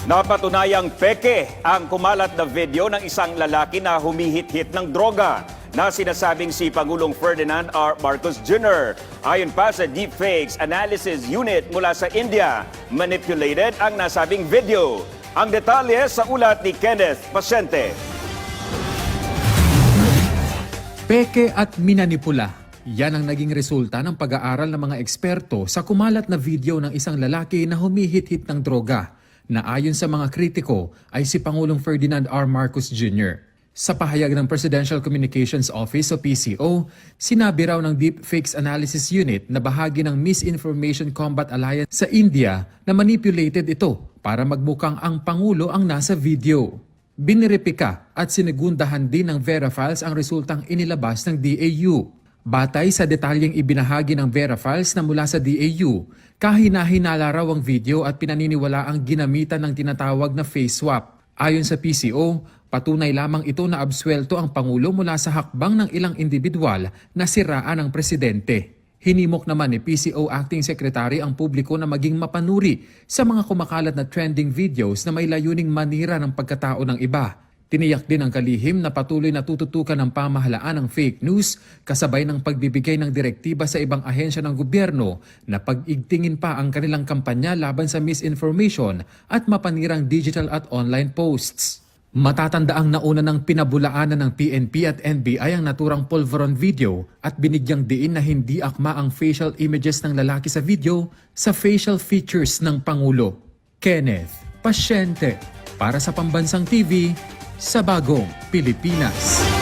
Napatunayang peke ang kumalat na video ng isang lalaki na humihit-hit ng droga na sinasabing si Pangulong Ferdinand R. Marcos Jr. Ayon pa sa Deepfakes Analysis Unit mula sa India, manipulated ang nasabing video. Ang detalye sa ulat ni Kenneth Pasyente. Peke at minanipula. Yan ang naging resulta ng pag-aaral ng mga eksperto sa kumalat na video ng isang lalaki na humihit-hit ng droga na ayon sa mga kritiko ay si Pangulong Ferdinand R. Marcos Jr. Sa pahayag ng Presidential Communications Office o PCO, sinabi raw ng Deepfakes Analysis Unit na bahagi ng Misinformation Combat Alliance sa India na manipulated ito para magmukhang ang Pangulo ang nasa video. Binirepika at sinigundahan din ng Verifiles ang resultang inilabas ng DAU. Batay sa detalyeng ibinahagi ng Verifiles na mula sa DAU, kahina-hinala raw ang video at pinaniniwala ang ginamitan ng tinatawag na face swap. Ayon sa PCO, patunay lamang ito na absuelto ang Pangulo mula sa hakbang ng ilang individual na siraan ng presidente. Hinimok naman ni PCO Acting Secretary ang publiko na maging mapanuri sa mga kumakalat na trending videos na may layuning manira ng pagkatao ng iba. Tiniyak din ang kalihim na patuloy na tututukan ng pamahalaan ng fake news kasabay ng pagbibigay ng direktiba sa ibang ahensya ng gobyerno na pag-igtingin pa ang kanilang kampanya laban sa misinformation at mapanirang digital at online posts. Matatandaang nauna ng pinabulaanan ng PNP at NBI ang naturang Polvoron video at binigyang diin na hindi akma ang facial images ng lalaki sa video sa facial features ng Pangulo. Kenneth Pasyente para sa Pambansang TV sa Bagong Pilipinas.